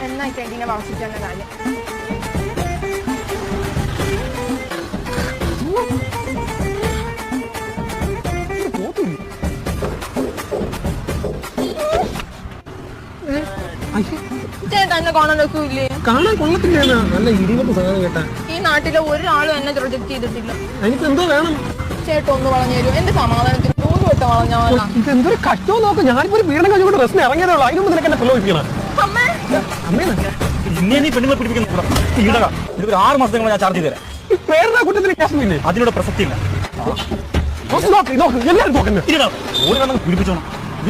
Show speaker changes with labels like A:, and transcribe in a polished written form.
A: എന്നാ ചെടിനെ വളർത്തിച്ചെന്ന കാര്യം ചേട്ടാ എന്നെ കാണാൻ രസമില്ലേ?
B: കാണാൻ കൊള്ളത്തില്ല. നല്ല ഇടിവെട്ട് സാധനം കേട്ടാ.
A: ഈ നാട്ടിലെ ഒരാളും എന്നെ പ്രൊജക്ട് ചെയ്തിട്ടില്ല.
B: എനിക്ക് എന്തോ വേണം
A: ചേട്ടാ ഒന്ന് വളഞ്ഞു തരും. എന്റെ സമാധാനത്തിന് 3 വട്ടം വളഞ്ഞാൽ
B: ഇതെന്തൊരു കഷ്ടവും നോക്ക്. ഞാനിപ്പോ ഒരു വീടിനെ കഴിഞ്ഞുകൊണ്ട് റെസ്റ്റിന് ഇറങ്ങിയതേ ഉള്ളൂ. അതിനൊന്നും നിനക്ക് എന്നെ പ്രലോഭിപ്പിക്കണം.
C: ഇന്നെ നീ പെണ്ണുങ്ങളെ പിടിപ്പിക്കുന്ന ഈടക ഇതൊരു 6 മാസങ്ങൾ ഞാൻ ചാർജ് ചെയ്ത് തരാം.
B: വേറെ കുറ്റത്തിന് കേസില്ലേ?
C: അതിനോട് പ്രസക്തിയില്ല.
B: നോക്ക് എല്ലാവരും നോക്കുന്നത്
C: പിടിപ്പിച്ചോണം.